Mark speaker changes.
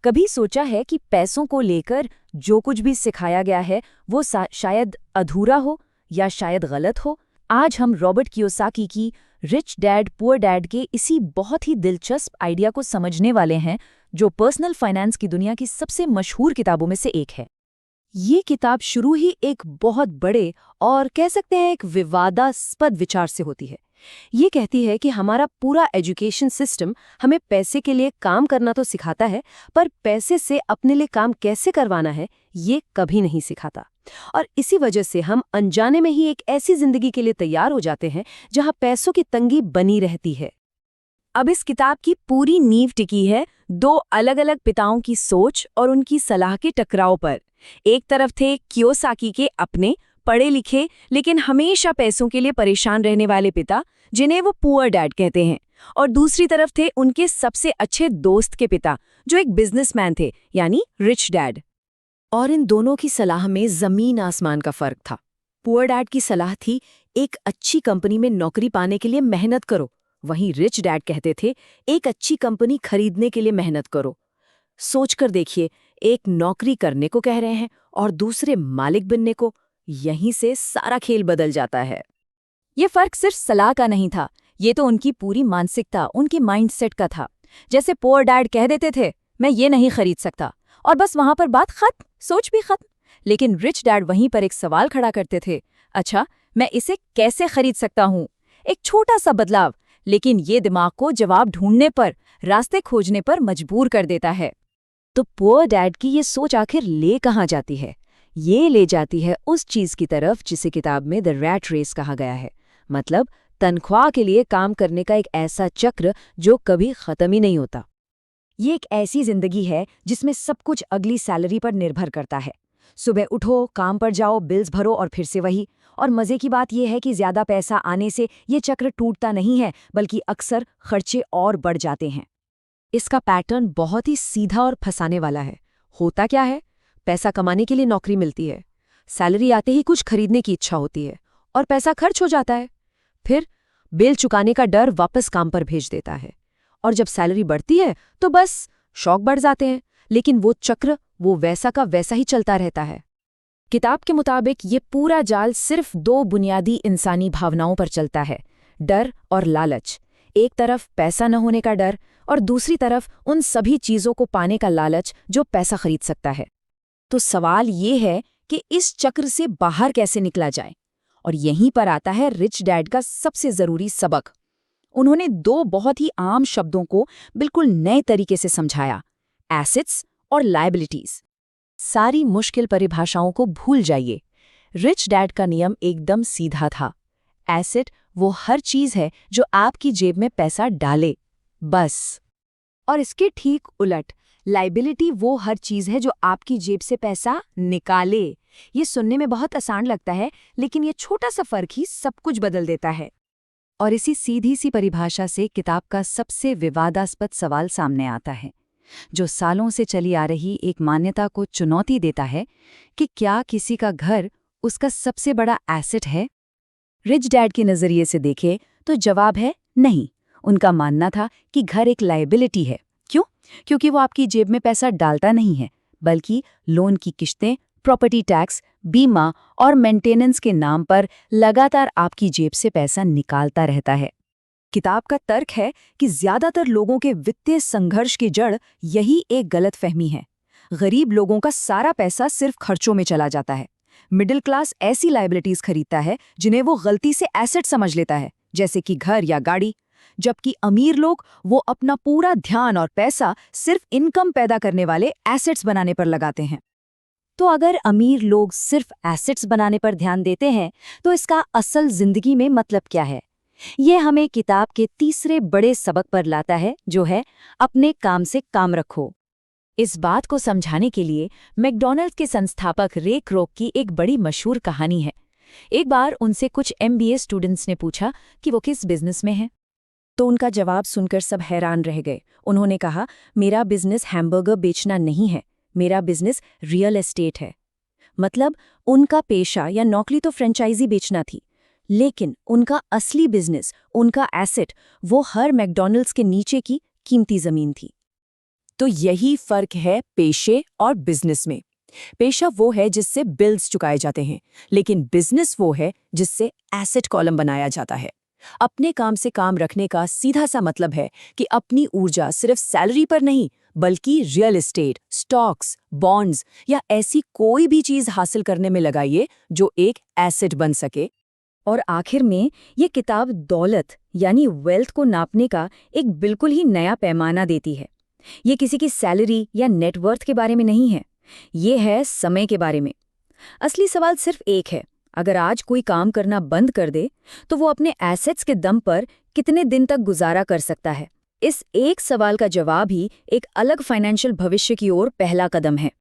Speaker 1: कभी सोचा है कि पैसों को लेकर जो कुछ भी सिखाया गया है वो शायद अधूरा हो या शायद गलत हो? आज हम रॉबर्ट कियोसाकी की रिच डैड पुअर डैड के इसी बहुत ही दिलचस्प आइडिया को समझने वाले हैं, जो पर्सनल फाइनेंस की दुनिया की सबसे मशहूर किताबों में से एक है। ये किताब शुरू ही एक बहुत बड़े और कह सकते हैं एक विवादास्पद विचार से होती है। ये कहती है कि हमारा पूरा एजुकेशन सिस्टम हमें पैसे के लिए काम करना तो सिखाता है, पर पैसे से अपने लिए काम कैसे करवाना है ये कभी नहीं सिखाता। और इसी वजह से हम अनजाने में ही एक ऐसी जिंदगी के लिए तैयार हो जाते हैं जहां पैसों की तंगी बनी रहती है। अब इस किताब की पूरी नींव टिकी है दो अलग अलग पिताओं की सोच और उनकी सलाह के टकराव पर। एक तरफ थे कियोसाकी के अपने पढ़े लिखे लेकिन हमेशा पैसों के लिए परेशान रहने वाले पिता, जिन्हें वो पुअर डैड कहते हैं, और दूसरी तरफ थे उनके सबसे अच्छे दोस्त के पिता, जो एक बिजनेसमैन थे, यानी रिच डैड। और इन दोनों की सलाह में जमीन आसमान का फर्क था। पुअर डैड की सलाह थी एक अच्छी कंपनी में नौकरी पाने के लिए मेहनत करो, वहीं रिच डैड कहते थे एक अच्छी कंपनी खरीदने के लिए मेहनत करो। सोचकर देखिए, एक नौकरी करने को कह रहे हैं और दूसरे मालिक बनने को। यहीं से सारा खेल बदल जाता है। ये फर्क सिर्फ सलाह का नहीं था, ये तो उनकी पूरी मानसिकता, उनकी माइंडसेट का था। जैसे पुअर डैड कह देते थे मैं ये नहीं खरीद सकता, और बस वहां पर बात खत्म, सोच भी खत्म। लेकिन रिच डैड वहीं पर एक सवाल खड़ा करते थे, अच्छा मैं इसे कैसे खरीद सकता हूँ? एक छोटा सा बदलाव, लेकिन ये दिमाग को जवाब ढूंढने पर, रास्ते खोजने पर मजबूर कर देता है। तो पुअर डैड की ये सोच आखिर ले कहाँ जाती है? ये ले जाती है उस चीज की तरफ जिसे किताब में द रैट रेस कहा गया है, मतलब तनख्वाह के लिए काम करने का एक ऐसा चक्र जो कभी खत्म ही नहीं होता। ये एक ऐसी जिंदगी है जिसमें सब कुछ अगली सैलरी पर निर्भर करता है। सुबह उठो, काम पर जाओ, बिल्स भरो और फिर से वही। और मजे की बात यह है कि ज्यादा पैसा आने से ये चक्र टूटता नहीं है, बल्कि अक्सर खर्चे और बढ़ जाते हैं। इसका पैटर्न बहुत ही सीधा और फंसाने वाला है। होता क्या है? पैसा कमाने के लिए नौकरी मिलती है, सैलरी आते ही कुछ खरीदने की इच्छा होती है और पैसा खर्च हो जाता है। फिर बिल चुकाने का डर वापस काम पर भेज देता है, और जब सैलरी बढ़ती है तो बस शौक बढ़ जाते हैं। लेकिन वो चक्र वो वैसा का वैसा ही चलता रहता है। किताब के मुताबिक ये पूरा जाल सिर्फ दो बुनियादी इंसानी भावनाओं पर चलता है, डर और लालच। एक तरफ पैसा न होने का डर और दूसरी तरफ उन सभी चीजों को पाने का लालच जो पैसा खरीद सकता है। तो सवाल ये है कि इस चक्र से बाहर कैसे निकला जाए, और यहीं पर आता है रिच डैड का सबसे जरूरी सबक। उन्होंने दो बहुत ही आम शब्दों को बिल्कुल नए तरीके से समझाया, एसेट्स और लायबिलिटीज। सारी मुश्किल परिभाषाओं को भूल जाइए। रिच डैड का नियम एकदम सीधा था, एसेट वो हर चीज है जो आपकी जेब में पैसा डाले, बस। और इसके ठीक उलट, लाइबिलिटी वो हर चीज है जो आपकी जेब से पैसा निकाले। ये सुनने में बहुत आसान लगता है, लेकिन ये छोटा सा फर्क ही सब कुछ बदल देता है। और इसी सीधी सी परिभाषा से किताब का सबसे विवादास्पद सवाल सामने आता है, जो सालों से चली आ रही एक मान्यता को चुनौती देता है कि क्या किसी का घर उसका सबसे बड़ा एसेट है? रिच डैड के नजरिए से देखें तो जवाब है नहीं। उनका मानना था कि घर एक लायबिलिटी है। क्यों? क्योंकि वो आपकी जेब में पैसा डालता नहीं है, बल्कि लोन की किश्तें, प्रॉपर्टी टैक्स, बीमा और मेंटेनेंस के नाम पर लगातार आपकी जेब से पैसा निकालता रहता है। किताब का तर्क है कि ज्यादातर लोगों के वित्तीय संघर्ष की जड़ यही एक गलतफहमी है। गरीब लोगों का सारा पैसा सिर्फ खर्चों में चला जाता है। मिडिल क्लास ऐसी लायबिलिटीज खरीदता है जिन्हें वो गलती से एसेट समझ लेता है, जैसे कि घर या गाड़ी, जबकि अमीर लोग वो अपना पूरा ध्यान और पैसा सिर्फ इनकम पैदा करने वाले एसेट्स बनाने पर लगाते हैं। तो अगर अमीर लोग सिर्फ एसेट्स बनाने पर ध्यान देते हैं, तो इसका असल जिंदगी में मतलब क्या है? ये हमें किताब के तीसरे बड़े सबक पर लाता है, जो है अपने काम से काम रखो। इस बात को समझाने के लिए मैकडॉनल्ड्स के संस्थापक रे क्रोक की एक बड़ी मशहूर कहानी है। एक बार उनसे कुछ MBA स्टूडेंट्स ने पूछा कि वो किस बिजनेस में हैं, तो उनका जवाब सुनकर सब हैरान रह गए। उन्होंने कहा, मेरा बिजनेस हैमबर्गर बेचना नहीं है, मेरा बिजनेस रियल एस्टेट है। मतलब उनका पेशा या नौकरी तो फ्रेंचाइजी बेचना थी, लेकिन उनका असली बिजनेस, उनका एसेट, वो हर मैकडॉनल्ड्स के नीचे की कीमती जमीन थी। तो यही फर्क है पेशे और बिजनेस में। पेशा वो है जिससे बिल्स चुकाए जाते हैं, लेकिन बिजनेस वो है जिससे एसेट कॉलम बनाया जाता है। अपने काम से काम रखने का सीधा सा मतलब है कि अपनी ऊर्जा सिर्फ सैलरी पर नहीं, बल्कि रियल एस्टेट, स्टॉक्स, बॉन्ड्स या ऐसी कोई भी चीज हासिल करने में लगाइए जो एक एसेट बन सके। और आखिर में ये किताब दौलत यानी वेल्थ को नापने का एक बिल्कुल ही नया पैमाना देती है। ये किसी की सैलरी या नेटवर्थ के बारे में नहीं है, ये है समय के बारे में। असली सवाल सिर्फ एक है, अगर आज कोई काम करना बंद कर दे तो वो अपने एसेट्स के दम पर कितने दिन तक गुजारा कर सकता है। इस एक सवाल का जवाब ही एक अलग फाइनेंशियल भविष्य की ओर पहला कदम है।